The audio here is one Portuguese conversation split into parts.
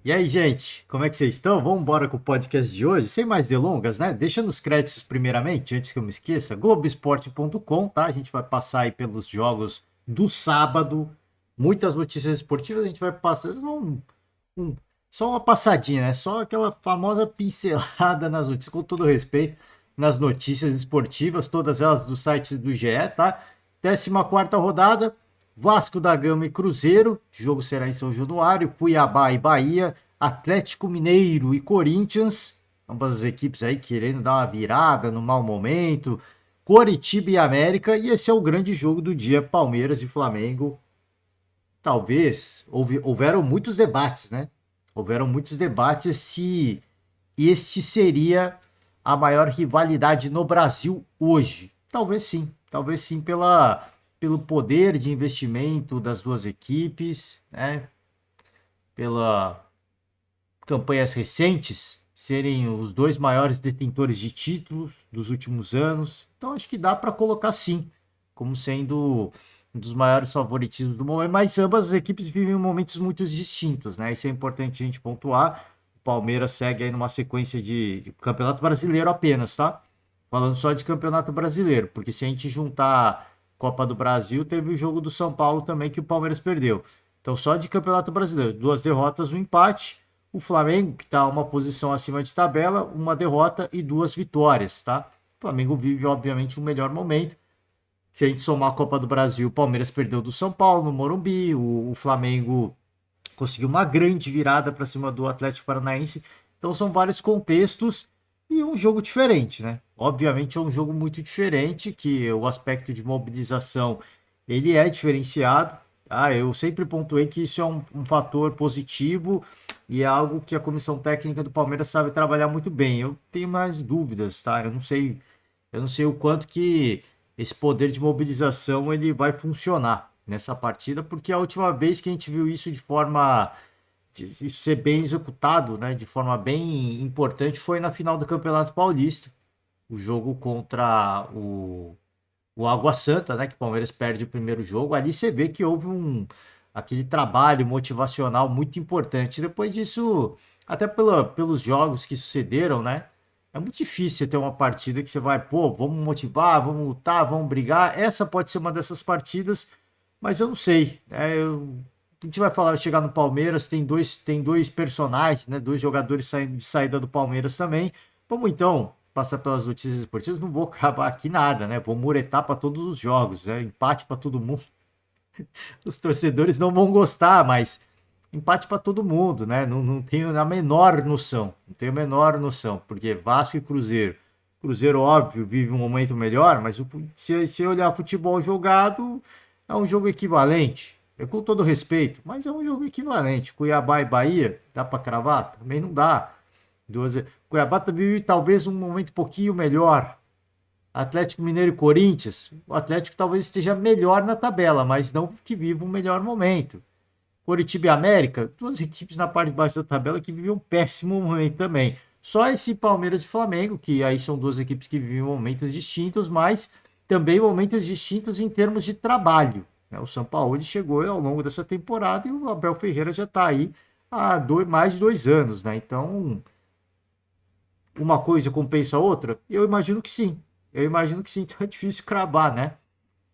E aí, gente, como é que vocês estão? Vamos embora com o podcast de hoje, sem mais delongas, né? Deixa nos créditos primeiramente, antes que eu me esqueça, Globoesporte.com, tá? A gente vai passar aí pelos jogos do sábado, muitas notícias esportivas, a gente vai passar um- só uma passadinha, né? Só aquela famosa pincelada nas notícias, com todo respeito, nas notícias esportivas, todas elas do site do GE, tá? 14ª rodada, Vasco da Gama e Cruzeiro, o jogo será em São Januário, Cuiabá e Bahia, Atlético Mineiro e Corinthians, ambas as equipes aí querendo dar uma virada no mau momento, Coritiba e América, e esse é o grande jogo do dia, Palmeiras e Flamengo. Talvez, houveram muitos debates, né? Houveram muitos debates se este seria a maior rivalidade no Brasil hoje. Talvez sim pelo poder de investimento das duas equipes, né? Pela campanhas recentes serem os dois maiores detentores de títulos dos últimos anos. Então acho que dá para colocar sim como sendo um dos maiores favoritismos do momento, mas ambas as equipes vivem momentos muito distintos, né? Isso é importante a gente pontuar. O Palmeiras segue aí numa sequência de Campeonato Brasileiro apenas, tá? Falando só de Campeonato Brasileiro, porque se a gente juntar Copa do Brasil, teve o jogo do São Paulo também que o Palmeiras perdeu. Então, só de Campeonato Brasileiro, duas derrotas, um empate. O Flamengo, que está uma posição acima de tabela, uma derrota e duas vitórias, tá? O Flamengo vive, obviamente, um melhor momento. Se a gente somar a Copa do Brasil, o Palmeiras perdeu do São Paulo no Morumbi, o Flamengo conseguiu uma grande virada para cima do Atlético Paranaense. Então são vários contextos e um jogo diferente, né? Obviamente é um jogo muito diferente, que o aspecto de mobilização ele é diferenciado. Eu sempre pontuei que isso é um fator positivo e é algo que a comissão técnica do Palmeiras sabe trabalhar muito bem. Eu tenho mais dúvidas, tá? Eu não sei o quanto que esse poder de mobilização ele vai funcionar nessa partida, porque a última vez que a gente viu isso de forma isso ser bem executado, né, de forma bem importante, foi na final do Campeonato Paulista, o jogo contra o Água Santa, né, que o Palmeiras perde o primeiro jogo. Ali você vê que houve aquele trabalho motivacional muito importante. Depois disso, até pelos jogos que sucederam, né, é muito difícil você ter uma partida que você vai, pô, vamos motivar, vamos lutar, vamos brigar. Essa pode ser uma dessas partidas, mas eu não sei. A gente vai falar, chegar no Palmeiras, tem dois personagens, né? Dois jogadores saindo de saída do Palmeiras também. Vamos então passar pelas notícias esportivas. Não vou cravar aqui nada, né? Vou muretar para todos os jogos, né? Empate para todo mundo. Os torcedores não vão gostar, mas empate para todo mundo, né? Não tenho a menor noção. Não tenho a menor noção, porque Vasco e Cruzeiro. Cruzeiro, óbvio, vive um momento melhor, mas se olhar futebol jogado, é um jogo equivalente. É com todo respeito, mas é um jogo equivalente. Cuiabá e Bahia, dá para cravar? Também não dá. Cuiabá vive talvez um momento um pouquinho melhor. Atlético Mineiro e Corinthians, o Atlético talvez esteja melhor na tabela, mas não que viva um melhor momento. Coritiba e América, duas equipes na parte de baixo da tabela que vivem um péssimo momento também. Só esse Palmeiras e Flamengo, que aí são duas equipes que vivem momentos distintos, mas também momentos distintos em termos de trabalho. O São Paulo chegou ao longo dessa temporada e o Abel Ferreira já está aí há mais de 2 anos, né? Então, uma coisa compensa a outra? Eu imagino que sim. Então é difícil cravar, né?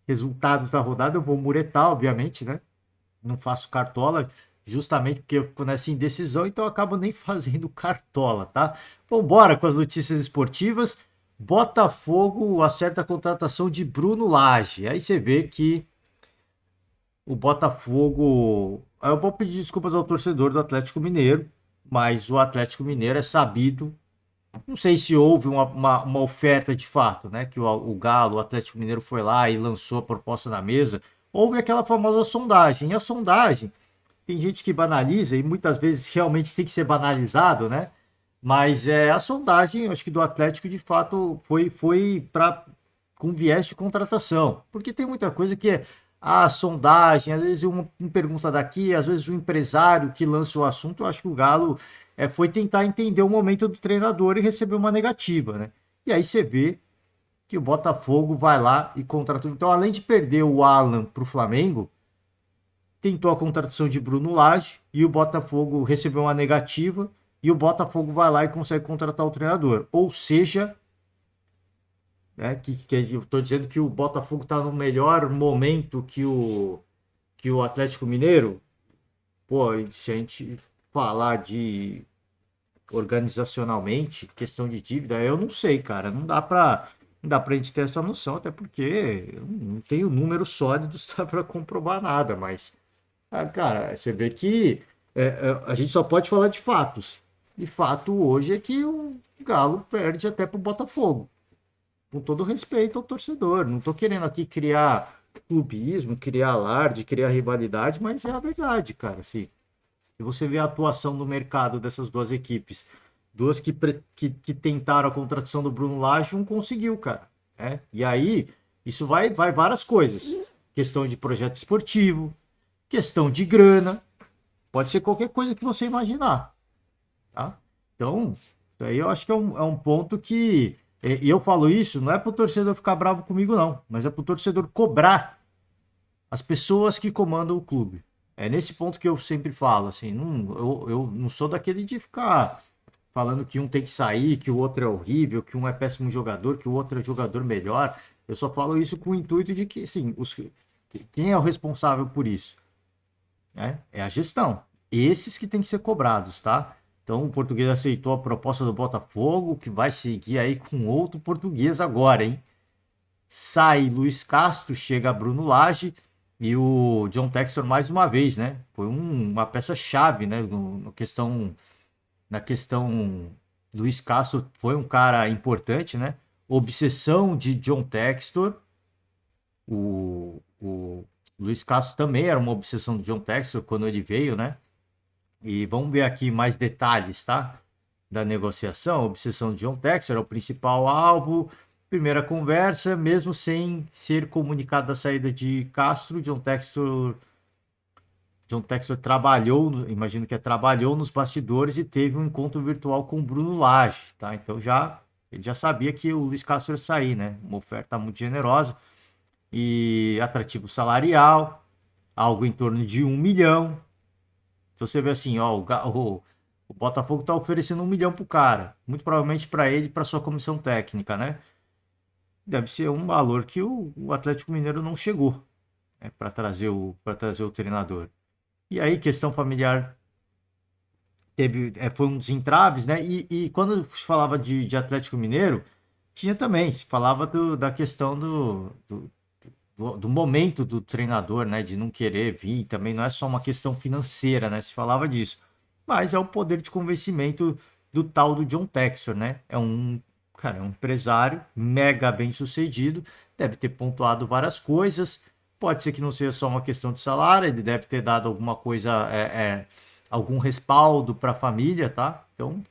Resultados da rodada, eu vou muretar, obviamente, né? Não faço cartola, justamente porque eu fico nessa indecisão, então eu acabo nem fazendo cartola, tá? Vamos embora com as notícias esportivas. Botafogo acerta a contratação de Bruno Lage. Aí você vê que o Botafogo. Eu vou pedir desculpas ao torcedor do Atlético Mineiro, mas o Atlético Mineiro é sabido. Não sei se houve uma oferta de fato, né? Que o Galo, o Atlético Mineiro foi lá e lançou a proposta na mesa. Houve aquela famosa sondagem. E a sondagem, tem gente que banaliza e muitas vezes realmente tem que ser banalizado, né? Mas a sondagem, acho que do Atlético, de fato, foi para com viés de contratação. Porque tem muita coisa que é a sondagem, às vezes uma pergunta daqui, às vezes o empresário que lança o assunto. Eu acho que o Galo foi tentar entender o momento do treinador e receber uma negativa, né? E aí você vê que o Botafogo vai lá e contratou. Então, além de perder o Alan para o Flamengo, tentou a contratação de Bruno Lage e o Botafogo recebeu uma negativa e o Botafogo vai lá e consegue contratar o treinador. Ou seja, né, eu estou dizendo que o Botafogo está no melhor momento que o Atlético Mineiro. Pô, se a gente falar de organizacionalmente, questão de dívida, eu não sei, cara. Não dá pra gente ter essa noção, até porque eu não tenho números sólidos para comprovar nada, mas, cara, você vê que a gente só pode falar de fatos. E fato hoje é que o Galo perde até pro Botafogo. Com todo respeito ao torcedor. Não tô querendo aqui criar clubismo, criar alarde, criar rivalidade, mas é a verdade, cara. Assim, se você vê a atuação no mercado dessas duas equipes, duas que tentaram a contratação do Bruno Lage, um conseguiu, cara. Né? E aí, isso vai várias coisas. Questão de projeto esportivo, questão de grana, pode ser qualquer coisa que você imaginar. Tá? Então, isso aí eu acho que é um ponto que. E eu falo isso, não é para o torcedor ficar bravo comigo, não, mas é para o torcedor cobrar as pessoas que comandam o clube. É nesse ponto que eu sempre falo, assim, eu não sou daquele de ficar falando que um tem que sair, que o outro é horrível, que um é péssimo jogador, que o outro é jogador melhor. Eu só falo isso com o intuito de que, assim, quem é o responsável por isso? É a gestão. Esses que têm que ser cobrados, tá? Então o português aceitou a proposta do Botafogo, que vai seguir aí com outro português agora, hein? Sai Luiz Castro, chega Bruno Lage e o John Textor mais uma vez, né? Foi uma peça-chave, né? Na questão, Luiz Castro foi um cara importante, né? Obsessão de John Textor. O Luiz Castro também era uma obsessão do John Textor quando ele veio, né? E vamos ver aqui mais detalhes, tá? Da negociação. A obsessão de John Textor é o principal alvo. Primeira conversa, mesmo sem ser comunicado a saída de Castro, John Textor trabalhou, imagino que trabalhou nos bastidores e teve um encontro virtual com o Bruno Lage, tá? Então ele já sabia que o Luiz Castro ia sair, né? Uma oferta muito generosa e atrativo salarial, algo em torno de 1 milhão. Então você vê assim, ó, o Botafogo tá oferecendo 1 milhão pro cara, muito provavelmente para ele e para sua comissão técnica, né? Deve ser um valor que o Atlético Mineiro não chegou, né, para trazer o treinador. E aí, questão familiar foi um dos entraves, né? E quando se falava de Atlético Mineiro, tinha também, se falava da questão do momento do treinador, né? De não querer vir, também não é só uma questão financeira, né? Se falava disso. Mas é o poder de convencimento do tal do John Textor, né? Cara, é um empresário mega bem sucedido, deve ter pontuado várias coisas. Pode ser que não seja só uma questão de salário, ele deve ter dado alguma coisa, algum respaldo para a família, tá? Então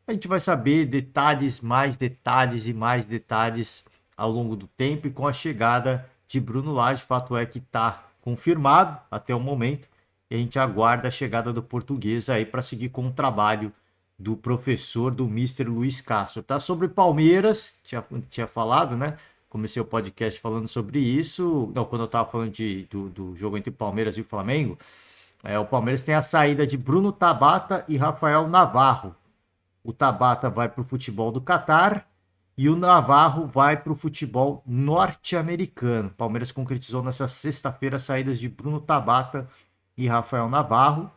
a gente vai saber detalhes, mais detalhes e mais detalhes ao longo do tempo e com a chegada de Bruno Lage. Fato é que está confirmado até o momento e a gente aguarda a chegada do português aí para seguir com o trabalho do professor, do Mister Luiz Castro. Tá? Sobre Palmeiras, tinha falado, né? Comecei o podcast falando sobre isso. Não, quando eu estava falando do jogo entre Palmeiras e o Flamengo, o Palmeiras tem a saída de Bruno Tabata e Rafael Navarro. O Tabata vai para o futebol do Catar e o Navarro vai para o futebol norte-americano. O Palmeiras concretizou nessa sexta-feira as saídas de Bruno Tabata e Rafael Navarro.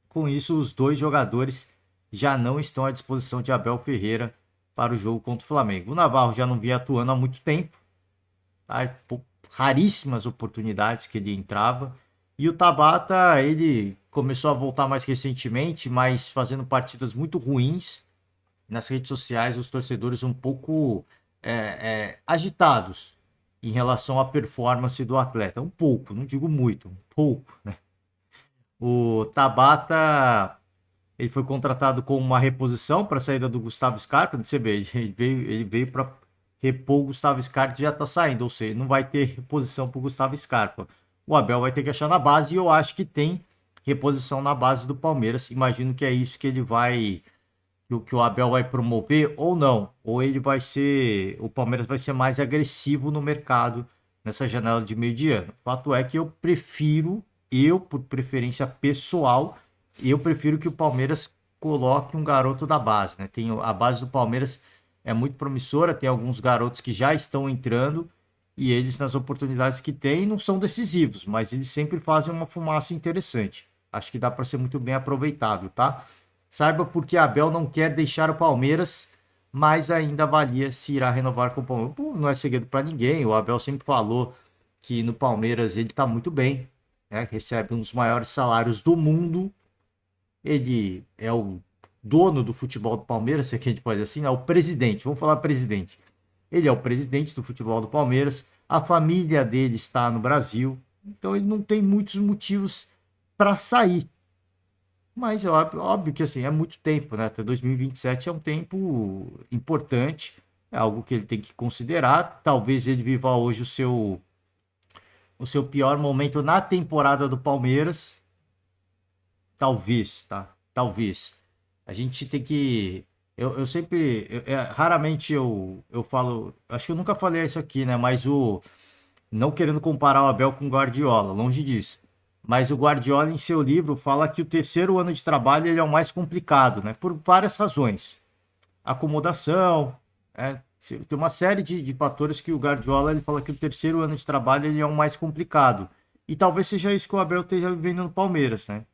Com isso, os dois jogadores já não estão à disposição de Abel Ferreira para o jogo contra o Flamengo. O Navarro já não vinha atuando há muito tempo, tá? Raríssimas oportunidades que ele entrava. E o Tabata, ele começou a voltar mais recentemente, mas fazendo partidas muito ruins. Nas redes sociais, os torcedores um pouco agitados em relação à performance do atleta. Um pouco, não digo muito, um pouco, né? O Tabata, ele foi contratado como uma reposição para a saída do Gustavo Scarpa. Você vê, ele veio para repor o Gustavo Scarpa, que já está saindo, ou seja, não vai ter reposição para o Gustavo Scarpa. O Abel vai ter que achar na base e eu acho que tem reposição na base do Palmeiras. Imagino que é isso que ele vai, que o Abel vai promover ou não. Ou o Palmeiras vai ser mais agressivo no mercado nessa janela de meio de ano. O fato é que eu, por preferência pessoal, eu prefiro que o Palmeiras coloque um garoto da base, né? A base do Palmeiras é muito promissora, tem alguns garotos que já estão entrando e eles, nas oportunidades que têm, não são decisivos, mas eles sempre fazem uma fumaça interessante. Acho que dá para ser muito bem aproveitado, tá? Saiba porque Abel não quer deixar o Palmeiras, mas ainda avalia se irá renovar com o Palmeiras. Pô, não é segredo para ninguém, o Abel sempre falou que no Palmeiras ele está muito bem, né? Recebe um dos maiores salários do mundo, ele é o dono do futebol do Palmeiras, se a gente pode dizer assim, é o presidente, vamos falar presidente. Ele é o presidente do futebol do Palmeiras, a família dele está no Brasil, então ele não tem muitos motivos para sair. Mas é óbvio que assim, é muito tempo, né? Até 2027 é um tempo importante, é algo que ele tem que considerar. Talvez ele viva hoje o seu pior momento na temporada do Palmeiras. Talvez, tá? Talvez. A gente tem que. Eu sempre. Raramente eu falo. Acho que eu nunca falei isso aqui, né? Mas o. Não querendo comparar o Abel com o Guardiola, longe disso. Mas o Guardiola, em seu livro, fala que o terceiro ano de trabalho ele é o mais complicado, né? Por várias razões. Acomodação, tem uma série de fatores que o Guardiola ele fala que o terceiro ano de trabalho ele é o mais complicado. E talvez seja isso que o Abel esteja vivendo no Palmeiras, né?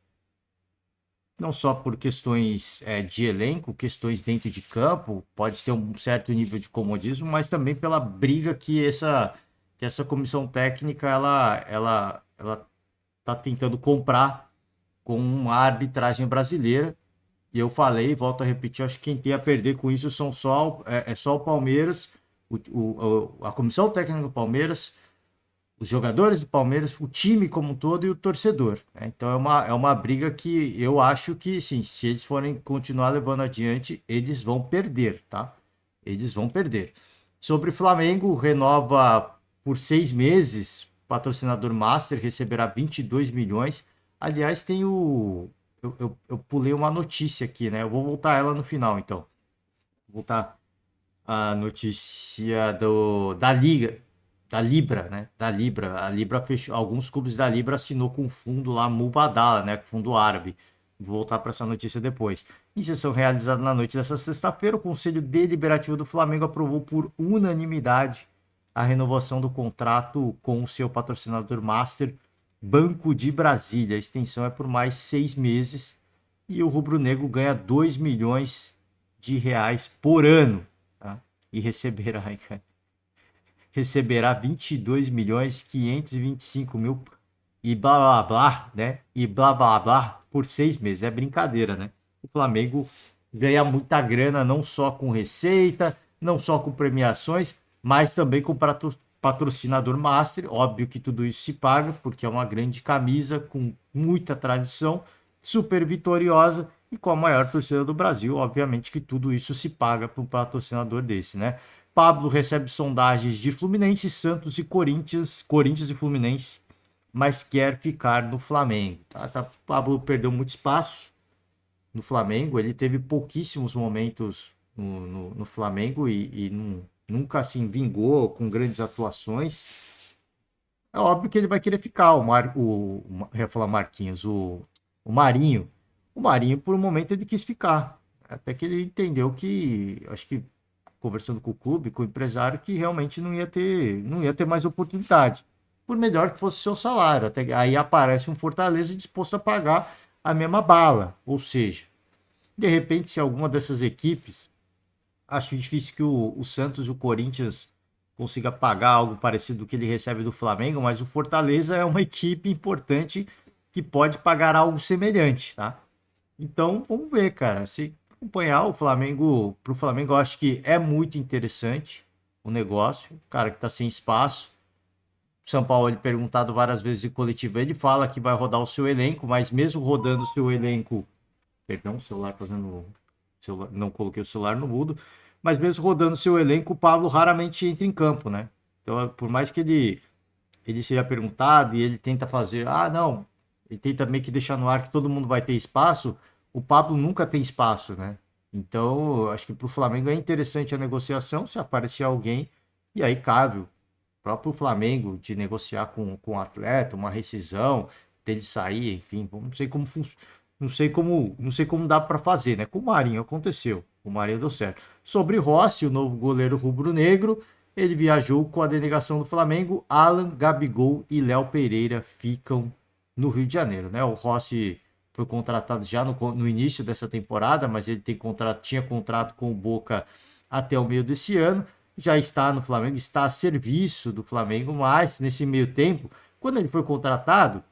Não só por questões de elenco, questões dentro de campo, pode ter um certo nível de comodismo, mas também pela briga que essa comissão técnica ela está tentando comprar com a arbitragem brasileira. E eu falei, volto a repetir, acho que quem tem a perder com isso só o Palmeiras, a comissão técnica do Palmeiras, os jogadores do Palmeiras, o time como um todo e o torcedor, né? Então é uma briga que eu acho que, sim, se eles forem continuar levando adiante, eles vão perder, tá? Eles vão perder. Sobre Flamengo, renova por 6 meses, patrocinador master, receberá 22 milhões. Aliás, tem o. Eu pulei uma notícia aqui, né? Eu vou voltar ela no final, então. Vou voltar a notícia da Liga, da Libra, né? Da Libra. A Libra fechou, alguns clubes da Libra assinou com o fundo lá Mubadala, né? Com o fundo árabe. Vou voltar para essa notícia depois. Em sessão realizada na noite dessa sexta-feira, o Conselho Deliberativo do Flamengo aprovou por unanimidade a renovação do contrato com o seu patrocinador master, Banco de Brasília. A extensão é por mais 6 meses e o rubro-negro ganha 2 milhões de reais por ano, tá? E receberá 22 milhões 525 mil e blá blá blá, né? E blá blá blá por 6 meses. É brincadeira, né? O Flamengo ganha muita grana não só com receita, não só com premiações, mas também com patrocinador master. Óbvio que tudo isso se paga, porque é uma grande camisa com muita tradição, super vitoriosa e com a maior torcida do Brasil. Obviamente que tudo isso se paga para um patrocinador desse, né? Pablo recebe sondagens de Fluminense, Santos e Corinthians e Fluminense, mas quer ficar no Flamengo. Tá? Pablo perdeu muito espaço no Flamengo, ele teve pouquíssimos momentos no Flamengo e nunca assim vingou com grandes atuações. É óbvio que ele vai querer ficar, eu ia falar Marquinhos, o Marinho. O Marinho, por um momento, ele quis ficar. Até que ele entendeu que, acho que conversando com o clube, com o empresário, que realmente não ia ter mais oportunidade. Por melhor que fosse o seu salário. Até aí aparece um Fortaleza disposto a pagar a mesma bala. Ou seja, de repente, se alguma dessas equipes, acho difícil que o Santos e o Corinthians consiga pagar algo parecido do que ele recebe do Flamengo, mas o Fortaleza é uma equipe importante que pode pagar algo semelhante, tá? Então, vamos ver, cara. Se acompanhar o Flamengo, pro Flamengo, eu acho que é muito interessante o negócio. O cara que tá sem espaço. O São Paulo, ele perguntado várias vezes de coletivo, ele fala que vai rodar o seu elenco, mas mesmo rodando o seu elenco. Perdão, o celular fazendo. Não coloquei o celular no mudo. Mas mesmo rodando o seu elenco, o Pablo raramente entra em campo, né? Então, por mais que ele seja perguntado e ele tenta fazer, não, ele tenta meio que deixar no ar que todo mundo vai ter espaço, o Pablo nunca tem espaço, né? Então, eu acho que para o Flamengo é interessante a negociação, se aparecer alguém, e aí cabe o próprio Flamengo de negociar com o atleta, uma rescisão, dele sair, enfim, não sei como não sei como dá para fazer, né? Com o Marinho aconteceu, o Marinho deu certo. Sobre Rossi, o novo goleiro rubro-negro, ele viajou com a delegação do Flamengo. Alan, Gabigol e Léo Pereira ficam no Rio de Janeiro, né? O Rossi foi contratado já no início dessa temporada, mas ele tinha contrato com o Boca até o meio desse ano. Já está no Flamengo, está a serviço do Flamengo, mas nesse meio tempo, quando ele foi contratado,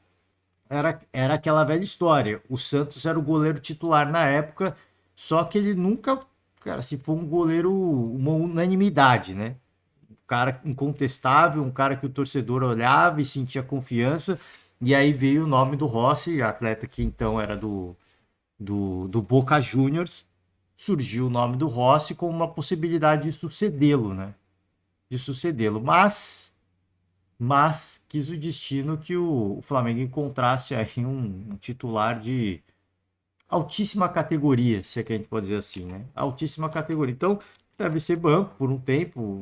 era aquela velha história. O Santos era o goleiro titular na época, só que ele nunca, cara, se foi um goleiro, uma unanimidade, né? Um cara incontestável, um cara que o torcedor olhava e sentia confiança. E aí veio o nome do Rossi, atleta que então era do Boca Juniors. Surgiu o nome do Rossi como uma possibilidade de sucedê-lo, né? De sucedê-lo. Mas quis o destino que o Flamengo encontrasse aí um titular de altíssima categoria, se é que a gente pode dizer assim, né? Altíssima categoria. Então, deve ser banco por um tempo.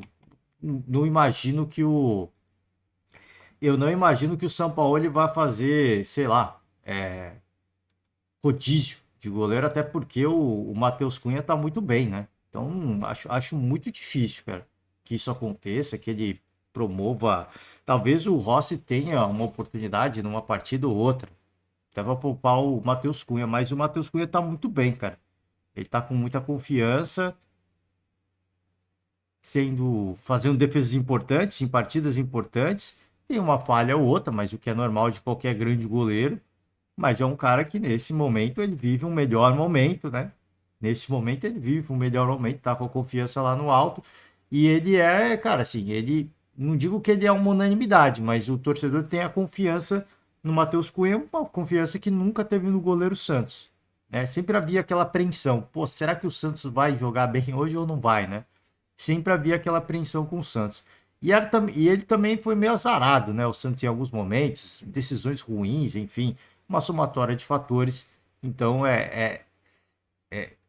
Não imagino que o. Eu não imagino que o São Paulo ele vai fazer, sei lá, rodízio de goleiro, até porque o Matheus Cunha tá muito bem, né? Então, acho muito difícil, cara, que isso aconteça, que ele promova. Talvez o Rossi tenha uma oportunidade numa partida ou outra. Até pra poupar o Matheus Cunha, mas o Matheus Cunha tá muito bem, cara. Ele tá com muita confiança, fazendo defesas importantes, em partidas importantes. Tem uma falha ou outra, mas o que é normal de qualquer grande goleiro. Mas é um cara que nesse momento ele vive um melhor momento, né? Nesse momento ele vive um melhor momento, tá com a confiança lá no alto. E ele cara, assim, ele. Não digo que ele é uma unanimidade, mas o torcedor tem a confiança no Matheus Cunha, uma confiança que nunca teve no goleiro Santos. Né? Sempre havia aquela apreensão. Pô, será que o Santos vai jogar bem hoje ou não vai, né? Sempre havia aquela apreensão com o Santos. E ele também foi meio azarado, né? O Santos em alguns momentos, decisões ruins, enfim, uma somatória de fatores. Então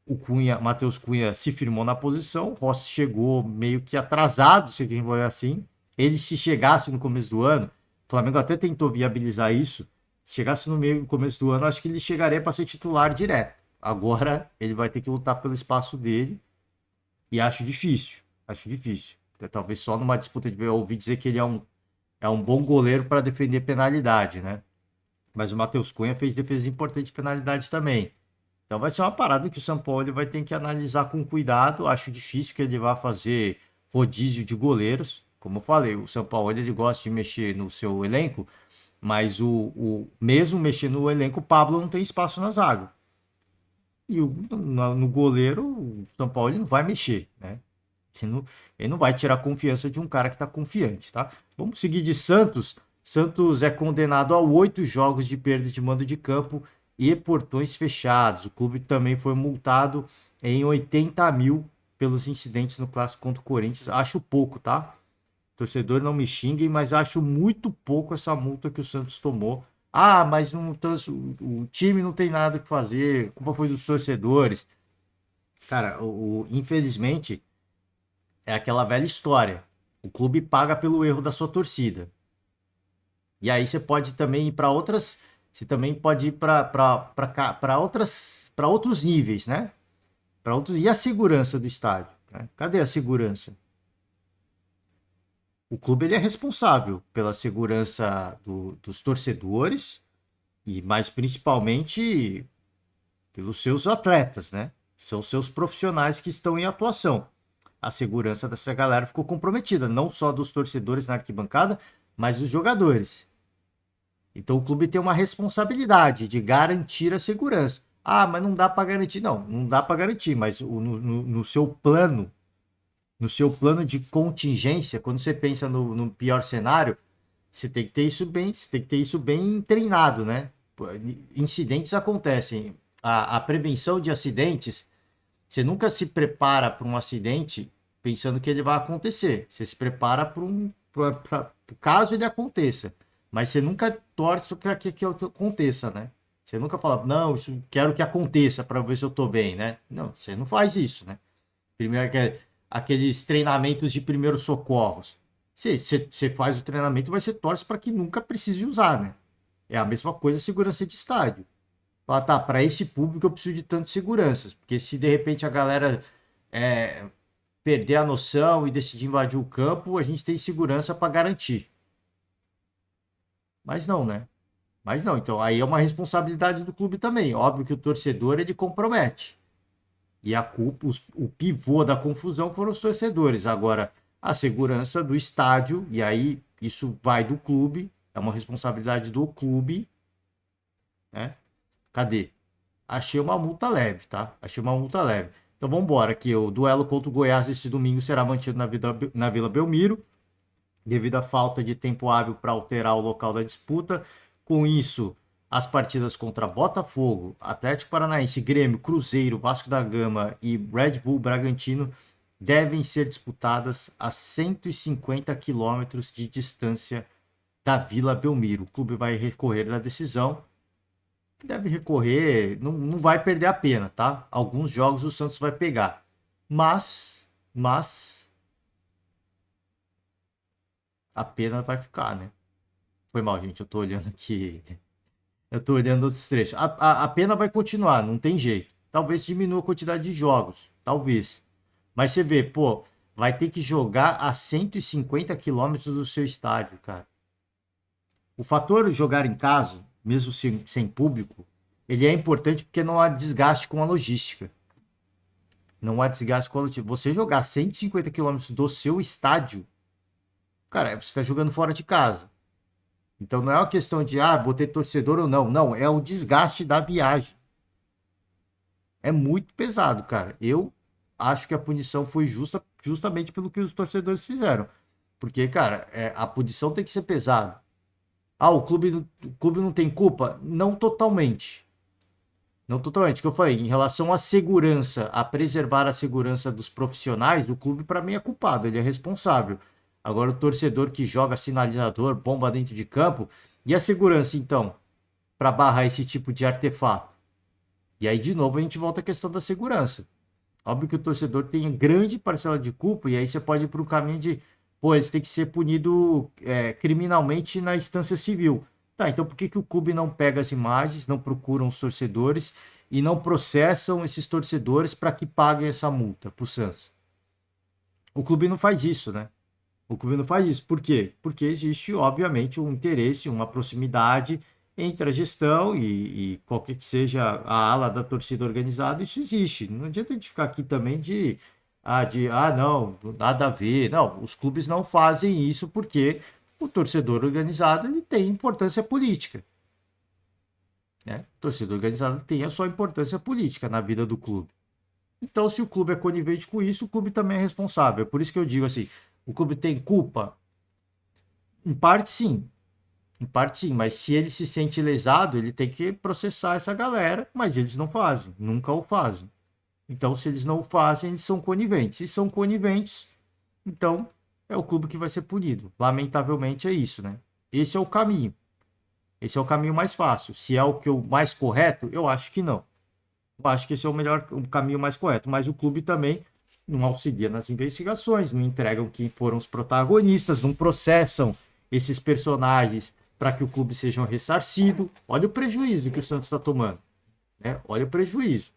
o Cunha, Matheus Cunha se firmou na posição, o Rossi chegou meio que atrasado, se a gente for assim. Ele se chegasse no começo do ano, o Flamengo até tentou viabilizar isso. Se chegasse no meio do começo do ano, acho que ele chegaria para ser titular direto. Agora ele vai ter que lutar pelo espaço dele e acho difícil. Acho difícil. Talvez só numa disputa de. Eu ouvi dizer que ele é um bom goleiro para defender penalidade, né? Mas o Matheus Cunha fez defesas importantes de penalidade também. Então vai ser uma parada que o São Paulo vai ter que analisar com cuidado. Acho difícil que ele vá fazer rodízio de goleiros. Como eu falei, o São Paulo ele gosta de mexer no seu elenco, mas mesmo mexendo no elenco, o Pablo não tem espaço na zaga. E no goleiro, o São Paulo ele não vai mexer, né? Ele não vai tirar a confiança de um cara que está confiante, tá? Vamos seguir de Santos. Santos é condenado a 8 jogos de perda de mando de campo e portões fechados. O clube também foi multado em 80 mil pelos incidentes no clássico contra o Corinthians. Acho pouco, tá? Torcedor não me xinguem, mas acho muito pouco essa multa que o Santos tomou. Ah, mas o time não tem nada que fazer, a culpa foi dos torcedores. Cara, infelizmente é aquela velha história. O clube paga pelo erro da sua torcida. E aí você pode também ir para outras, você também pode ir para outros níveis, né? E a segurança do estádio, né? Cadê a segurança? O clube ele é responsável pela segurança dos torcedores e mais principalmente pelos seus atletas, né? São seus profissionais que estão em atuação. A segurança dessa galera ficou comprometida, não só dos torcedores na arquibancada, mas dos jogadores. Então o clube tem uma responsabilidade de garantir a segurança. Ah, mas não dá para garantir. Não, não dá para garantir, mas no seu plano de contingência, quando você pensa no pior cenário, você tem que ter isso bem treinado, né? Incidentes acontecem. A prevenção de acidentes, você nunca se prepara para um acidente pensando que ele vai acontecer. Você se prepara para caso ele aconteça. Mas você nunca torce para que aconteça, né? Você nunca fala, não, isso quero que aconteça para ver se eu tô bem, né? Não, você não faz isso, né? Primeiro, aqueles treinamentos de primeiros socorros. Você faz o treinamento, mas você torce para que nunca precise usar, né? É a mesma coisa segurança de estádio. Fala, tá, para esse público eu preciso de tantas seguranças, porque se de repente a galera é, perder a noção e decidir invadir o campo, a gente tem segurança para garantir. Mas não, né? Mas não, então aí é uma responsabilidade do clube também. Óbvio que o torcedor ele compromete. E a culpa, o pivô da confusão foram os torcedores. Agora, a segurança do estádio, e aí isso vai do clube, é uma responsabilidade do clube, né? Cadê? Achei uma multa leve, tá? Achei uma multa leve. Então vamos embora, que o duelo contra o Goiás este domingo será mantido na Vila Belmiro, devido à falta de tempo hábil para alterar o local da disputa. Com isso, as partidas contra Botafogo, Atlético Paranaense, Grêmio, Cruzeiro, Vasco da Gama e Red Bull Bragantino devem ser disputadas a 150 quilômetros de distância da Vila Belmiro. O clube vai recorrer da decisão. Deve recorrer, não vai perder a pena, tá? Alguns jogos o Santos vai pegar. Mas a pena vai ficar, né? Foi mal, gente. Eu tô olhando aqui. Eu tô olhando outros trechos. A pena vai continuar, não tem jeito. Talvez diminua a quantidade de jogos. Talvez. Mas você vê, pô, vai ter que jogar a 150 quilômetros do seu estádio, cara. O fator jogar em casa, mesmo sem público, ele é importante porque não há desgaste com a logística. Não há desgaste com a logística. Você jogar 150 quilômetros do seu estádio, cara, você está jogando fora de casa. Então não é uma questão de, vou ter torcedor ou não. Não, é o desgaste da viagem. É muito pesado, cara. Eu acho que a punição foi justa justamente pelo que os torcedores fizeram. Porque, cara, a punição tem que ser pesada. O clube não tem culpa? Não totalmente. Não totalmente. O que eu falei, em relação à segurança, a preservar a segurança dos profissionais, o clube, para mim, é culpado, ele é responsável. Agora, o torcedor que joga sinalizador, bomba dentro de campo, e a segurança, então, para barrar esse tipo de artefato? E aí, de novo, a gente volta à questão da segurança. Óbvio que o torcedor tem grande parcela de culpa, e aí você pode ir para o caminho de, pô, eles têm que ser punidos criminalmente na instância civil. Tá, então por que o clube não pega as imagens, não procuram os torcedores e não processam esses torcedores para que paguem essa multa para o Santos? O clube não faz isso, né? O clube não faz isso. Por quê? Porque existe, obviamente, um interesse, uma proximidade entre a gestão e qualquer que seja a ala da torcida organizada, isso existe. Não adianta a gente ficar aqui também não, nada a ver. Não, os clubes não fazem isso porque o torcedor organizado ele tem importância política. Né? O torcedor organizado tem a sua importância política na vida do clube. Então, se o clube é conivente com isso, o clube também é responsável. Por isso que eu digo assim, o clube tem culpa? Em parte sim. Em parte sim, mas se ele se sente lesado, ele tem que processar essa galera, mas eles não fazem, nunca o fazem. Então, se eles não o fazem, eles são coniventes. Se são coniventes, então é o clube que vai ser punido. Lamentavelmente é isso, né? Esse é o caminho. Esse é o caminho mais fácil. Se é o mais correto, eu acho que não. Eu acho que esse é o caminho mais correto. Mas o clube também não auxilia nas investigações, não entregam quem foram os protagonistas, não processam esses personagens para que o clube seja ressarcido. Olha o prejuízo que o Santos está tomando. Né? Olha o prejuízo.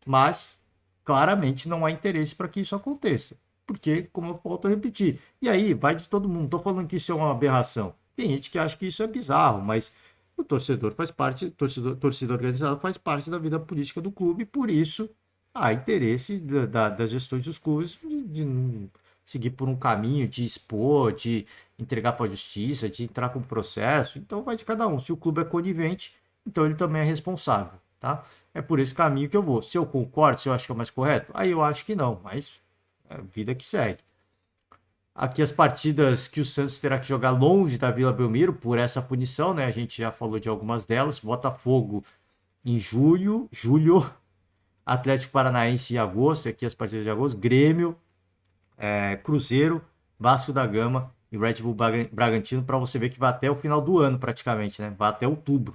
Mas, claramente, não há interesse para que isso aconteça. Porque, como eu volto a repetir, e aí vai de todo mundo. Estou falando que isso é uma aberração. Tem gente que acha que isso é bizarro, mas o torcedor faz parte, torcida organizada faz parte da vida política do clube, por isso há interesse das gestões dos clubes de não seguir por um caminho, de expor, de entregar para a justiça, de entrar com processo. Então vai de cada um. Se o clube é conivente, então ele também é responsável, tá? É por esse caminho que eu vou. Se eu concordo, se eu acho que é o mais correto, aí eu acho que não, mas é a vida que segue. Aqui as partidas que o Santos terá que jogar longe da Vila Belmiro por essa punição, né? A gente já falou de algumas delas. Botafogo em julho, Atlético Paranaense em agosto, aqui as partidas de agosto, Grêmio, Cruzeiro, Vasco da Gama e Red Bull Bragantino, para você ver que vai até o final do ano praticamente, né? Vai até outubro.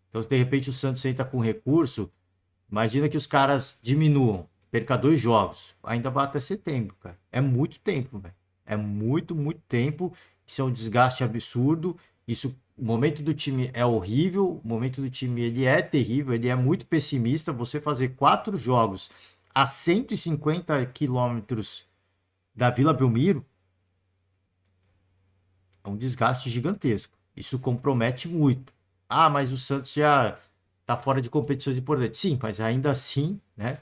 Então, se de repente o Santos entra com recurso, imagina que os caras diminuam, perca 2 jogos, ainda vai até setembro, cara. É muito tempo, velho. É muito, muito tempo. Isso é um desgaste absurdo. Isso O momento do time é horrível, o momento do time ele é terrível, ele é muito pessimista. Você fazer 4 jogos a 150 quilômetros da Vila Belmiro é um desgaste gigantesco. Isso compromete muito. Ah, mas o Santos já tá fora de competições importantes. Sim, mas ainda assim, né?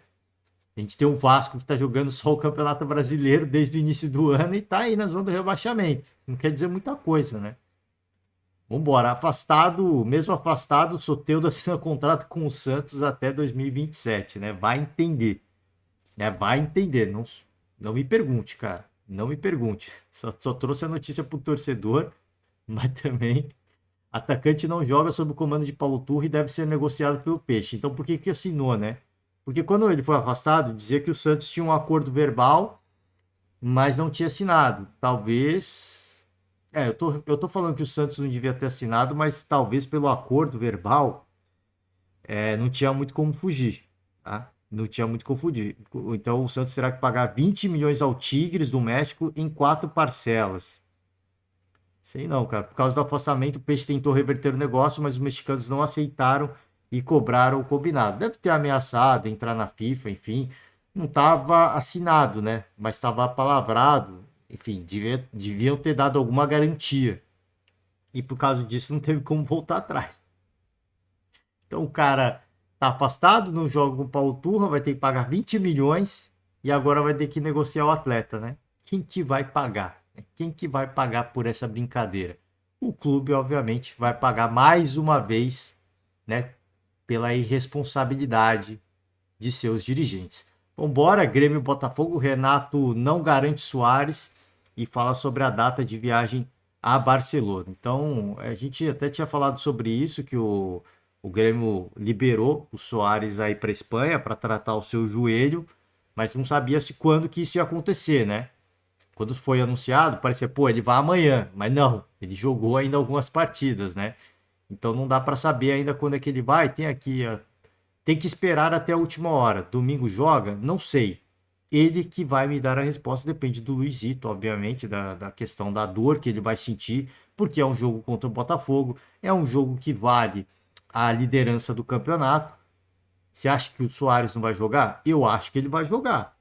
A gente tem o Vasco que tá jogando só o Campeonato Brasileiro desde o início do ano e tá aí na zona do rebaixamento. Não quer dizer muita coisa, né? Vambora, afastado, mesmo afastado, o Soteldo assina contrato com o Santos até 2027, né? Vai entender, né? Vai entender. Não, não me pergunte, cara. Não me pergunte. Só trouxe a notícia pro torcedor, mas também atacante não joga sob o comando de Paulo Turra e deve ser negociado pelo Peixe. Então por que que assinou, né? Porque quando ele foi afastado, dizia que o Santos tinha um acordo verbal, mas não tinha assinado. Talvez. Eu tô falando que o Santos não devia ter assinado, mas talvez pelo acordo verbal não tinha muito como fugir. Tá? Não tinha muito como fugir. Então o Santos terá que pagar 20 milhões ao Tigres do México em 4 parcelas. Sei não, cara. Por causa do afastamento, o Peixe tentou reverter o negócio, mas os mexicanos não aceitaram e cobraram o combinado. Deve ter ameaçado entrar na FIFA, enfim. Não estava assinado, né? Mas estava palavrado. Enfim, deviam ter dado alguma garantia. E por causa disso não teve como voltar atrás. Então o cara tá afastado, não joga com o Paulo Turra, vai ter que pagar 20 milhões e agora vai ter que negociar o atleta, né? Quem que vai pagar? Quem que vai pagar por essa brincadeira? O clube, obviamente, vai pagar mais uma vez, né? Pela irresponsabilidade de seus dirigentes. Vambora, Grêmio e Botafogo. Renato não garante Soares e fala sobre a data de viagem a Barcelona. Então, a gente até tinha falado sobre isso, que o Grêmio liberou o Soares aí para Espanha para tratar o seu joelho, mas não sabia se quando que isso ia acontecer, né? Quando foi anunciado, parecia, pô, ele vai amanhã, mas não, ele jogou ainda algumas partidas, né? Então não dá para saber ainda quando é que ele vai. Tem aqui, tem que esperar até a última hora. Domingo joga? Não sei. Ele que vai me dar a resposta, depende do Luizito, obviamente, da questão da dor que ele vai sentir, porque é um jogo contra o Botafogo, é um jogo que vale a liderança do campeonato. Você acha que o Soares não vai jogar? Eu acho que ele vai jogar.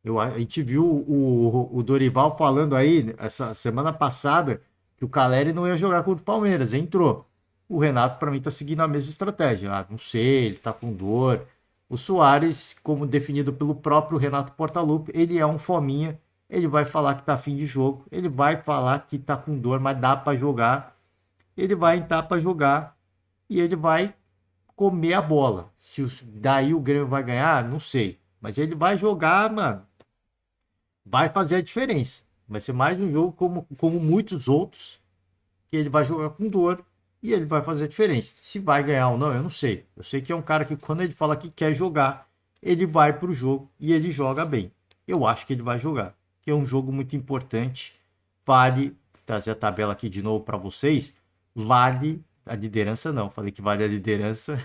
A gente viu o Dorival falando aí, essa semana passada, que o Caleri não ia jogar contra o Palmeiras. Entrou. O Renato, para mim, tá seguindo a mesma estratégia. Ah, não sei, ele tá com dor. O Soares, como definido pelo próprio Renato Portaluppi, ele é um fominha. Ele vai falar que tá afim de jogo. Ele vai falar que tá com dor, mas dá para jogar. Ele vai entrar para jogar e ele vai comer a bola. Daí o Grêmio vai ganhar, não sei. Mas ele vai jogar, mano, vai fazer a diferença. Vai ser mais um jogo como muitos outros, que ele vai jogar com dor e ele vai fazer a diferença. Se vai ganhar ou não, eu não sei. Eu sei que é um cara que quando ele fala que quer jogar, ele vai pro jogo e ele joga bem. Eu acho que ele vai jogar, que é um jogo muito importante. Vale, trazer a tabela aqui de novo para vocês, vale a liderança não. Falei que vale a liderança,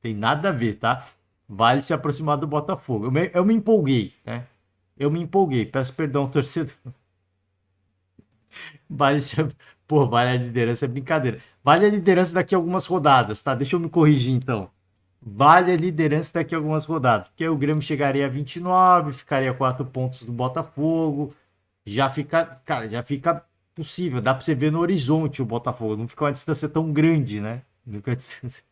tem nada a ver, tá? Vale se aproximar do Botafogo. Eu me empolguei, né? Eu me empolguei. Peço perdão, torcedor. Vale se. Pô, vale a liderança, é brincadeira. Vale a liderança daqui a algumas rodadas, tá? Deixa eu me corrigir então. Vale a liderança daqui a algumas rodadas. Porque aí o Grêmio chegaria a 29, ficaria a 4 pontos do Botafogo. Já fica. Cara, já fica possível. Dá pra você ver no horizonte o Botafogo. Não fica uma distância tão grande, né? Não fica uma distância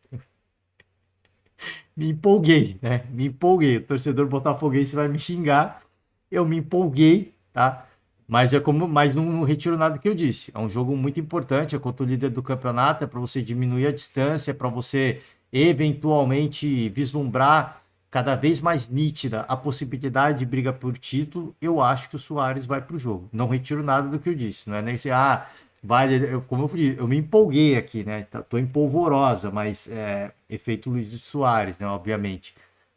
me empolguei, né? Me empolguei. O torcedor botafoguense vai me xingar. Eu me empolguei, tá? Mas não retiro nada do que eu disse. É um jogo muito importante, é contra o líder do campeonato, é para você diminuir a distância, é para você eventualmente vislumbrar cada vez mais nítida a possibilidade de briga por título. Eu acho que o Soares vai para o jogo. Não retiro nada do que eu disse. Não é nem assim, como eu falei, eu me empolguei aqui, né? Tô em polvorosa, mas efeito Luiz Soares, né? Obviamente.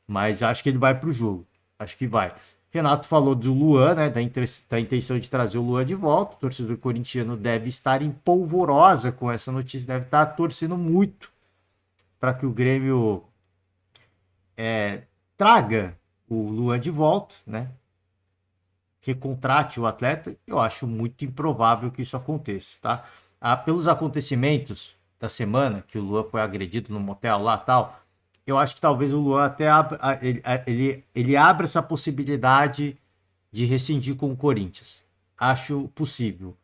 Mas acho que ele vai pro jogo. Acho que vai. Renato falou do Luan, né? Da intenção de trazer o Luan de volta. O torcedor corintiano deve estar em polvorosa com essa notícia, deve estar torcendo muito para que o Grêmio traga o Luan de volta, né? Que contrate o atleta, eu acho muito improvável que isso aconteça, tá? pelos acontecimentos da semana, que o Luan foi agredido no motel lá e tal, eu acho que talvez o Luan até ele abra essa possibilidade de rescindir com o Corinthians. Acho possível.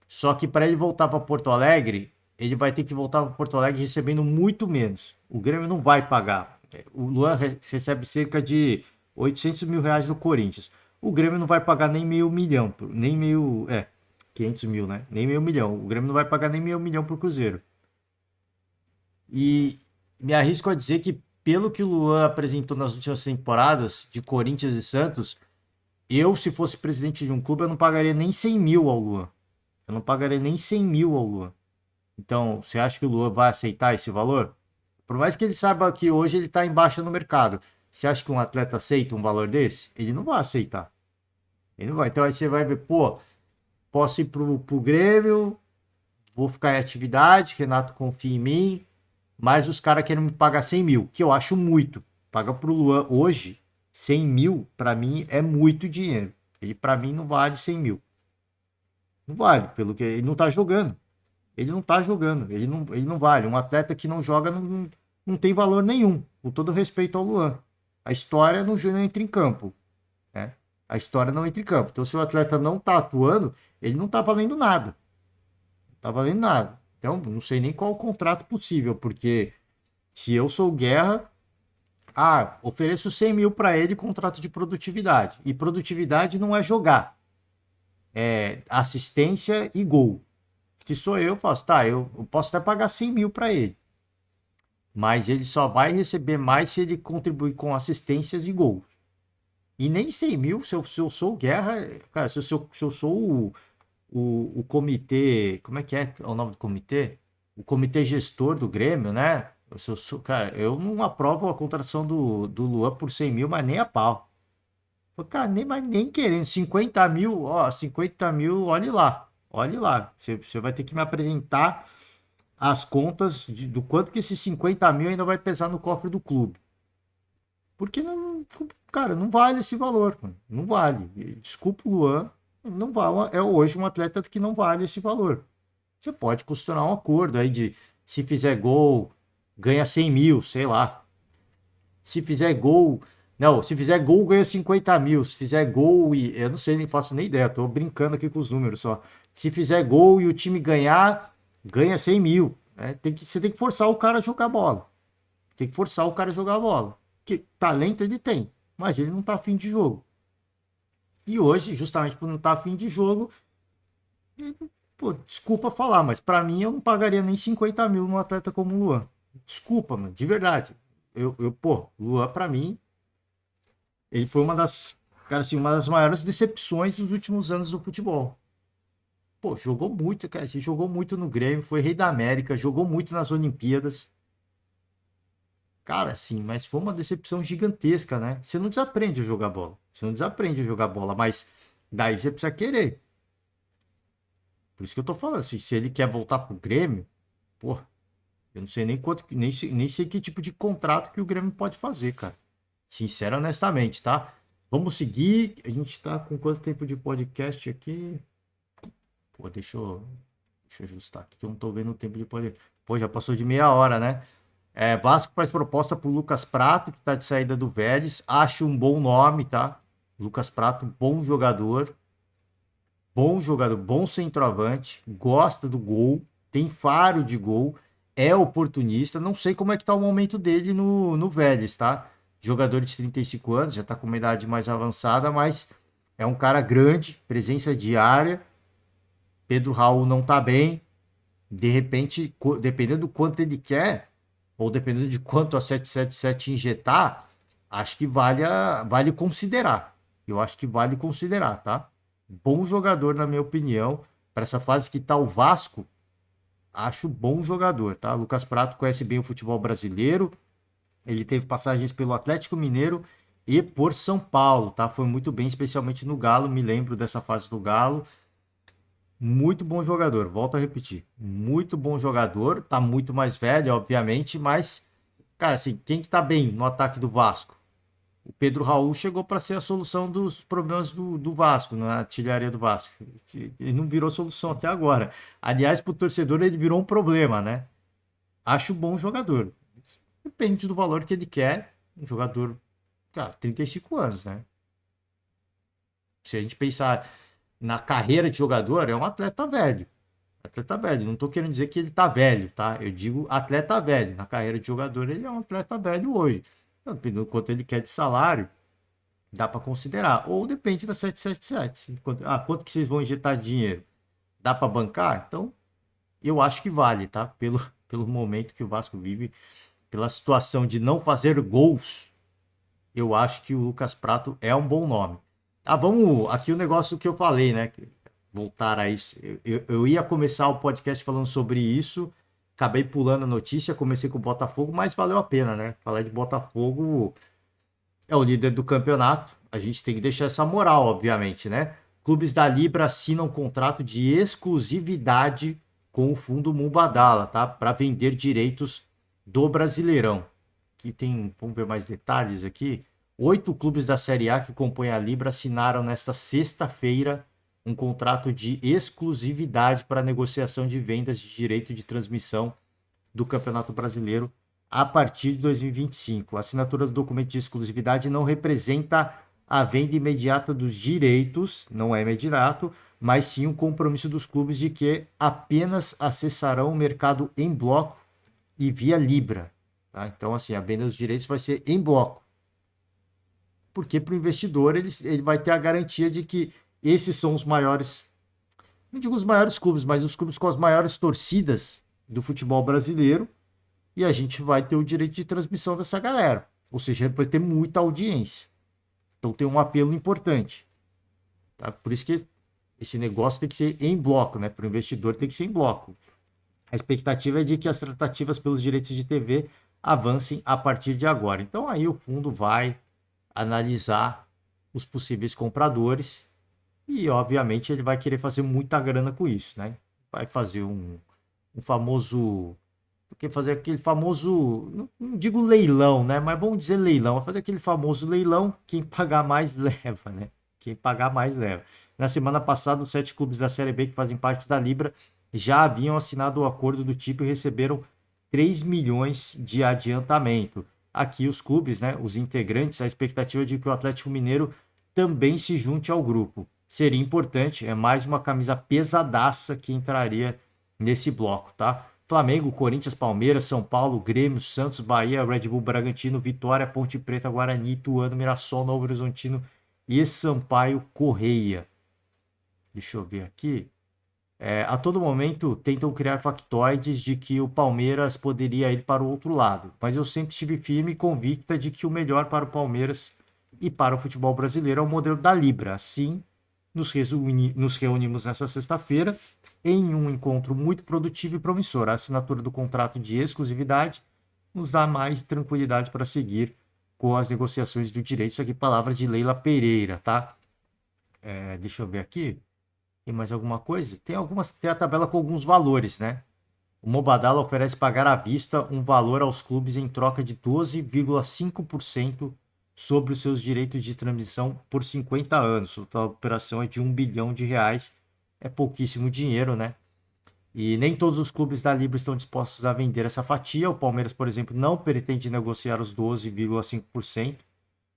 Só que para ele voltar para Porto Alegre, ele vai ter que voltar para Porto Alegre recebendo muito menos. O Grêmio não vai pagar. O Luan recebe cerca de 800 mil reais do Corinthians. O Grêmio não vai pagar nem meio milhão, nem meio, 500 mil, né? Nem meio milhão. O Grêmio não vai pagar nem meio milhão pro Cruzeiro. E me arrisco a dizer que, pelo que o Luan apresentou nas últimas temporadas de Corinthians e Santos, eu, se fosse presidente de um clube, eu não pagaria nem 100 mil ao Luan. Eu não pagaria nem 100 mil ao Luan. Então, você acha que o Luan vai aceitar esse valor? Por mais que ele saiba que hoje ele está em baixa no mercado, você acha que um atleta aceita um valor desse? Ele não vai aceitar. Ele não vai. Então aí você vai ver, pô, posso ir pro Grêmio, vou ficar em atividade, Renato confia em mim, mas os caras querem me pagar 100 mil, que eu acho muito. Paga pro Luan hoje, 100 mil, para mim, é muito dinheiro. Ele, para mim, não vale 100 mil. Não vale, pelo que ele não tá jogando. Ele não tá jogando, ele não vale. Um atleta que não joga não tem valor nenhum, com todo respeito ao Luan. A história não entra em campo, né? A história não entra em campo. Então, se o atleta não tá atuando, ele não tá valendo nada. Não tá valendo nada. Então, não sei nem qual o contrato possível, porque se eu sou Guerra, ofereço 100 mil para ele contrato de produtividade. E produtividade não é jogar, é assistência e gol. Se sou eu, faço, tá, eu posso até pagar 100 mil para ele. Mas ele só vai receber mais se ele contribuir com assistências e gols. E nem 100 mil, se eu sou Guerra, cara, se eu sou o comitê, como é o nome do comitê? O comitê gestor do Grêmio, né? Cara, eu não aprovo a contratação do Luan por 100 mil, mas nem a pau. Cara, nem querendo. 50 mil, 50 mil, olhe lá. Olhe lá. Você vai ter que me apresentar as contas do quanto que esses 50 mil ainda vai pesar no cofre do clube. Porque, não, cara, não vale esse valor. Mano. Não vale. Desculpa o Luan, não vale. É hoje um atleta que não vale esse valor. Você pode costurar um acordo aí de se fizer gol, ganha 100 mil, sei lá. Se fizer gol. Não, se fizer gol, ganha 50 mil. Se fizer gol e. Eu não sei, nem faço nem ideia. Tô brincando aqui com os números só. Se fizer gol e o time ganhar, ganha 100 mil. Né? Você tem que forçar o cara a jogar bola. Tem que forçar o cara a jogar bola. Que talento ele tem, mas ele não tá afim de jogo. E hoje, justamente por não estar afim de jogo, pô, desculpa falar, mas para mim eu não pagaria nem 50 mil num atleta como o Luan. Desculpa, mano, de verdade. Pô, Luan para mim, ele foi cara, assim, uma das maiores decepções dos últimos anos do futebol. Pô, jogou muito, cara, assim, jogou muito no Grêmio, foi rei da América, jogou muito nas Olimpíadas. Cara, sim, mas foi uma decepção gigantesca, né? Você não desaprende a jogar bola. Você não desaprende a jogar bola, mas daí você precisa querer. Por isso que eu tô falando, assim, se ele quer voltar pro Grêmio, pô, eu não sei nem quanto, nem sei que tipo de contrato que o Grêmio pode fazer, cara. Sincero, honestamente, tá? Vamos seguir. A gente tá com quanto tempo de podcast aqui? Pô, deixa eu ajustar aqui que eu não tô vendo o tempo de podcast. Pô, já passou de meia hora, né? Vasco faz proposta pro Lucas Prato, que tá de saída do Vélez. Acho um bom nome, tá? Lucas Prato, bom jogador, bom centroavante, gosta do gol, tem faro de gol, é oportunista. Não sei como é que tá o momento dele no Vélez, tá? Jogador de 35 anos, já tá com uma idade mais avançada, mas é um cara grande, presença diária. Pedro Raul não tá bem. De repente, dependendo do quanto ele quer, ou dependendo de quanto a 777 injetar, acho que vale considerar. Eu acho que vale considerar, tá? Bom jogador, na minha opinião. Para essa fase que tá o Vasco, acho bom jogador, tá? Lucas Prato conhece bem o futebol brasileiro. Ele teve passagens pelo Atlético Mineiro e por São Paulo, tá? Foi muito bem, especialmente no Galo. Me lembro dessa fase do Galo. Muito bom jogador, volto a repetir. Muito bom jogador, tá muito mais velho, obviamente, mas, cara, assim, quem que tá bem no ataque do Vasco? O Pedro Raul chegou para ser a solução dos problemas do Vasco, na artilharia do Vasco. Ele não virou solução até agora. Aliás, para o torcedor, ele virou um problema, né? Acho bom jogador. Depende do valor que ele quer. Um jogador, cara, 35 anos, né? Se a gente pensar na carreira de jogador, é um atleta velho. Atleta velho. Não tô querendo dizer que ele tá velho, tá? Eu digo atleta velho. Na carreira de jogador, ele é um atleta velho hoje. Então, dependendo do quanto ele quer de salário, dá para considerar. Ou depende da 777. Quanto que vocês vão injetar de dinheiro? Dá para bancar? Então, eu acho que vale, tá? Pelo momento que o Vasco vive, pela situação de não fazer gols, eu acho que o Lucas Prato é um bom nome. Ah, vamos. Aqui o negócio que eu falei, né? Voltar a isso. Eu ia começar o podcast falando sobre isso, acabei pulando a notícia, comecei com o Botafogo, mas valeu a pena, né? Falar de Botafogo, é o líder do campeonato. A gente tem que deixar essa moral, obviamente, né? Clubes da Libra assinam um contrato de exclusividade com o fundo Mubadala, tá? Para vender direitos do Brasileirão. Aqui tem, vamos ver mais detalhes aqui. 8 clubes da Série A que compõem a Libra assinaram nesta sexta-feira um contrato de exclusividade para negociação de vendas de direito de transmissão do Campeonato Brasileiro a partir de 2025. A assinatura do documento de exclusividade não representa a venda imediata dos direitos, não é imediato, mas sim um compromisso dos clubes de que apenas acessarão o mercado em bloco e via Libra. Tá? Então, assim, a venda dos direitos vai ser em bloco. Porque para o investidor ele vai ter a garantia de que esses são os maiores, não digo os maiores clubes, mas os clubes com as maiores torcidas do futebol brasileiro, e a gente vai ter o direito de transmissão dessa galera. Ou seja, vai ter muita audiência. Então tem um apelo importante. Tá? Por isso que esse negócio tem que ser em bloco, né? Para o investidor tem que ser em bloco. A expectativa é de que as tratativas pelos direitos de TV avancem a partir de agora. Então aí o fundo vai analisar os possíveis compradores e, obviamente, ele vai querer fazer muita grana com isso, né? Vai fazer um famoso... Porque fazer aquele famoso, não digo leilão, né? Mas vamos dizer leilão. Vai fazer aquele famoso leilão, quem pagar mais leva, né? Quem pagar mais leva. Na semana passada, os 7 clubes da Série B que fazem parte da Libra já haviam assinado o acordo do tipo e receberam 3 milhões de adiantamento. Aqui os clubes, né, os integrantes, a expectativa é de que o Atlético Mineiro também se junte ao grupo. Seria importante, é mais uma camisa pesadaça que entraria nesse bloco, tá? Flamengo, Corinthians, Palmeiras, São Paulo, Grêmio, Santos, Bahia, Red Bull Bragantino, Vitória, Ponte Preta, Guarani, Ituano, Mirassol, Novo Horizontino e Sampaio Correia. Deixa eu ver aqui. A todo momento tentam criar factoides de que o Palmeiras poderia ir para o outro lado, mas eu sempre estive firme e convicta de que o melhor para o Palmeiras e para o futebol brasileiro é o modelo da Libra. Assim, nos reunimos nessa sexta-feira em um encontro muito produtivo e promissor. A assinatura do contrato de exclusividade nos dá mais tranquilidade para seguir com as negociações do direito. Isso aqui, palavras de Leila Pereira, tá? Deixa eu ver aqui. Tem mais alguma coisa? Tem a tabela com alguns valores, né? O Mubadala oferece pagar à vista um valor aos clubes em troca de 12,5% sobre os seus direitos de transmissão por 50 anos. A operação é de R$ 1 bilhão. É pouquíssimo dinheiro, né? E nem todos os clubes da Libra estão dispostos a vender essa fatia. O Palmeiras, por exemplo, não pretende negociar os 12,5%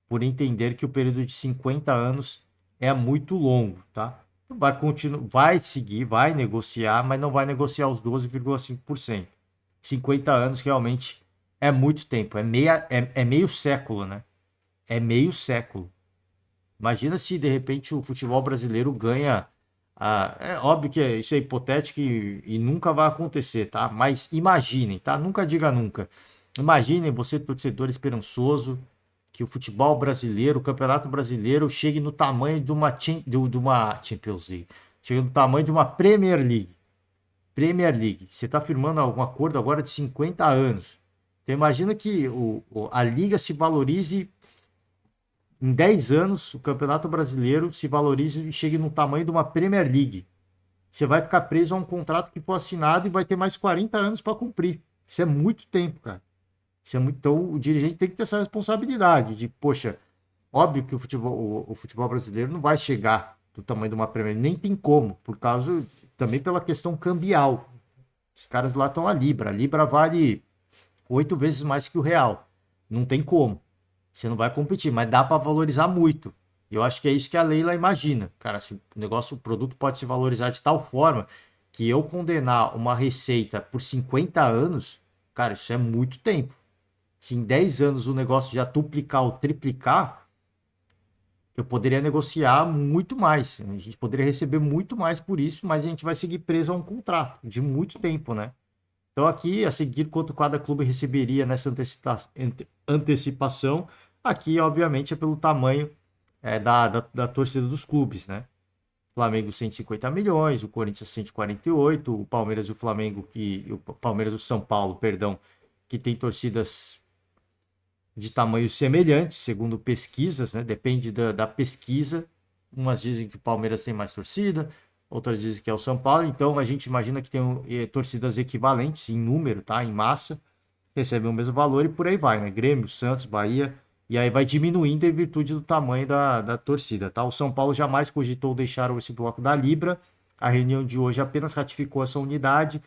por entender que o período de 50 anos é muito longo, tá? Vai seguir, vai negociar, mas não vai negociar os 12,5%. 50 anos realmente é muito tempo, é meio século, né? É meio século. Imagina se de repente o futebol brasileiro ganha. É óbvio que isso é hipotético e nunca vai acontecer, tá? Mas imaginem, tá? Nunca diga nunca. Imaginem você, torcedor esperançoso, que o futebol brasileiro, o campeonato brasileiro, chegue no tamanho de uma Champions League, chegue no tamanho de uma Premier League. Premier League. Você está firmando algum acordo agora de 50 anos. Então imagina que a liga se valorize em 10 anos, o campeonato brasileiro se valorize e chegue no tamanho de uma Premier League. Você vai ficar preso a um contrato que foi assinado e vai ter mais 40 anos para cumprir. Isso é muito tempo, cara. Então o dirigente tem que ter essa responsabilidade de, poxa, Óbvio que o futebol brasileiro não vai chegar do tamanho de uma Premier, nem tem como, por causa também pela questão cambial. Os caras lá estão a Libra. A Libra vale 8 vezes mais que o real. Não tem como. Você não vai competir, mas dá para valorizar muito. Eu acho que é isso que a Leila imagina. Cara, se o negócio, o produto pode se valorizar de tal forma que eu condenar uma receita por 50 anos, cara, isso é muito tempo. Se em 10 anos o negócio já duplicar ou triplicar, eu poderia negociar muito mais. A gente poderia receber muito mais por isso, mas a gente vai seguir preso a um contrato de muito tempo, né? Então aqui, a seguir quanto cada clube receberia nessa antecipação, aqui obviamente é pelo tamanho da torcida dos clubes, né? Flamengo 150 milhões, o Corinthians 148, o Palmeiras e o Flamengo, o Palmeiras e o São Paulo, perdão, que tem torcidas de tamanhos semelhantes, segundo pesquisas, né? Depende da pesquisa. Umas dizem que o Palmeiras tem mais torcida, outras dizem que é o São Paulo. Então a gente imagina que tem torcidas equivalentes em número, tá? Em massa, recebem o mesmo valor e por aí vai, né? Grêmio, Santos, Bahia, e aí vai diminuindo em virtude do tamanho da torcida, tá? O São Paulo jamais cogitou deixar esse bloco da Libra. A reunião de hoje apenas ratificou essa unidade.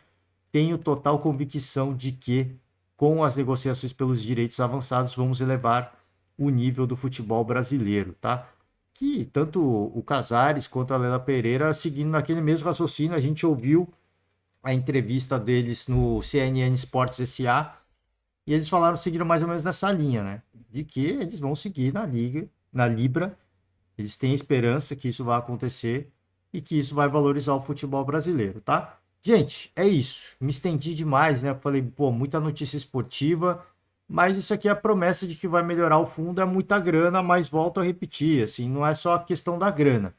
Tenho total convicção de que, com as negociações pelos direitos avançados, vamos elevar o nível do futebol brasileiro, tá? Que tanto o Casares quanto a Leila Pereira, seguindo naquele mesmo raciocínio, a gente ouviu a entrevista deles no CNN Sports SA, e eles falaram, seguiram mais ou menos nessa linha, né? De que eles vão seguir na Liga, na Libra, eles têm esperança que isso vai acontecer e que isso vai valorizar o futebol brasileiro, tá? Gente, é isso. Me estendi demais, né? Falei, pô, muita notícia esportiva, mas isso aqui é a promessa de que vai melhorar o fundo, é muita grana, mas volto a repetir, assim, não é só a questão da grana.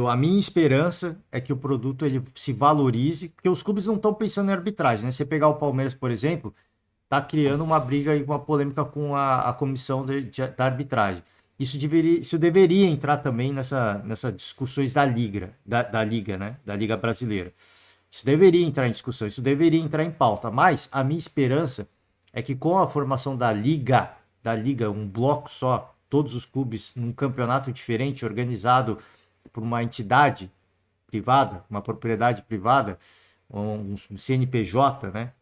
A minha esperança é que o produto ele se valorize, porque os clubes não estão pensando em arbitragem, né? Você pegar o Palmeiras, por exemplo, tá criando uma briga e uma polêmica com a comissão da arbitragem. Isso deveria entrar também nessas discussões da Liga, né? Da Liga Brasileira. Isso deveria entrar em discussão, isso deveria entrar em pauta. Mas a minha esperança é que com a formação da Liga, um bloco só, todos os clubes num campeonato diferente, organizado por uma entidade privada, uma propriedade privada, um CNPJ, né?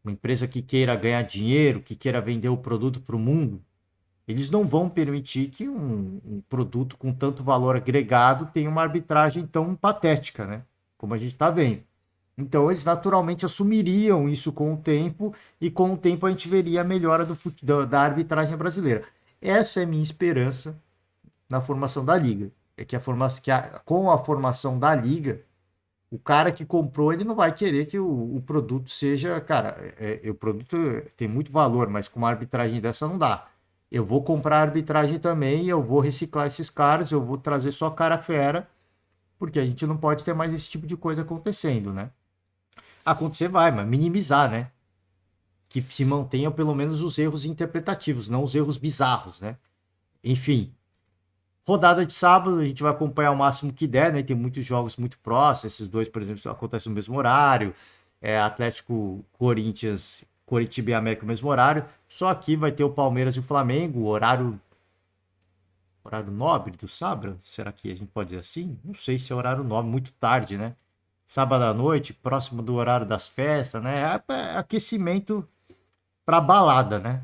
Uma empresa que queira ganhar dinheiro, que queira vender o produto para o mundo, eles não vão permitir que um produto com tanto valor agregado tenha uma arbitragem tão patética, né? Como a gente está vendo. Então, eles naturalmente assumiriam isso com o tempo, e com o tempo a gente veria a melhora da arbitragem brasileira. Essa é a minha esperança na formação da Liga. É que, com a formação da Liga, o cara que comprou, ele não vai querer que o produto seja... Cara, o produto tem muito valor, mas com uma arbitragem dessa não dá. Eu vou comprar a arbitragem também, eu vou reciclar esses caras, eu vou trazer só cara fera, porque a gente não pode ter mais esse tipo de coisa acontecendo, né? Acontecer vai, mas minimizar, né? Que se mantenham pelo menos os erros interpretativos, não os erros bizarros, né? Enfim, rodada de sábado, a gente vai acompanhar o máximo que der, né? Tem muitos jogos muito próximos, esses dois, por exemplo, acontecem no mesmo horário. Atlético, Corinthians, Coritiba e América no mesmo horário. Só aqui vai ter o Palmeiras e o Flamengo, horário nobre do sábado. Será que a gente pode dizer assim? Não sei se é horário nobre, muito tarde, né? Sábado à noite, próximo do horário das festas, né? É aquecimento para balada, né?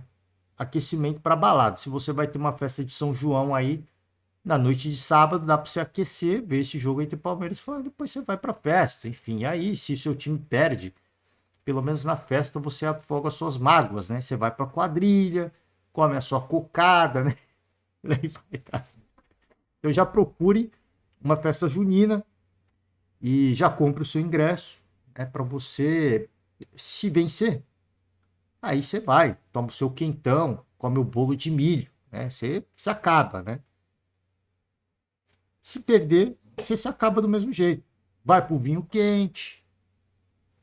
Aquecimento para balada. Se você vai ter uma festa de São João aí, na noite de sábado, dá para você aquecer, ver esse jogo entre Palmeiras e Flamengo, depois você vai para festa. Enfim, aí se o seu time perde, pelo menos na festa você afoga as suas mágoas, né? Você vai para quadrilha, come a sua cocada, né? Então já procure uma festa junina e já compre o seu ingresso, para você se vencer. Aí você vai, toma o seu quentão, come o bolo de milho, né? Você se acaba, né? Se perder, você se acaba do mesmo jeito. Vai pro vinho quente,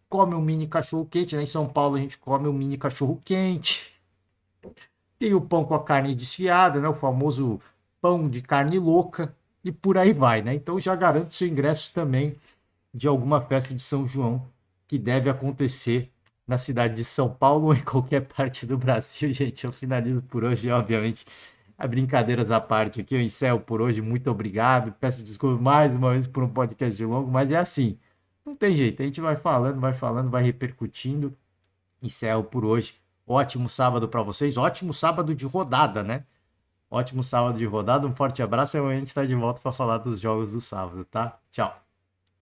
come um mini cachorro quente, né? Em São Paulo a gente come um mini cachorro quente. Tem o pão com a carne desfiada, né? O famoso pão de carne louca, e por aí vai, né? Então já garanto seu ingresso também de alguma festa de São João que deve acontecer na cidade de São Paulo ou em qualquer parte do Brasil. Gente, eu finalizo por hoje, obviamente. Brincadeiras à parte aqui, eu encerro por hoje. Muito obrigado. Peço desculpas mais uma vez por um podcast de longo, mas é assim. Não tem jeito. A gente vai falando, vai repercutindo. Encerro por hoje. Ótimo sábado para vocês. Ótimo sábado de rodada, né? Ótimo sábado de rodada. Um forte abraço e amanhã a gente está de volta para falar dos jogos do sábado, tá? Tchau.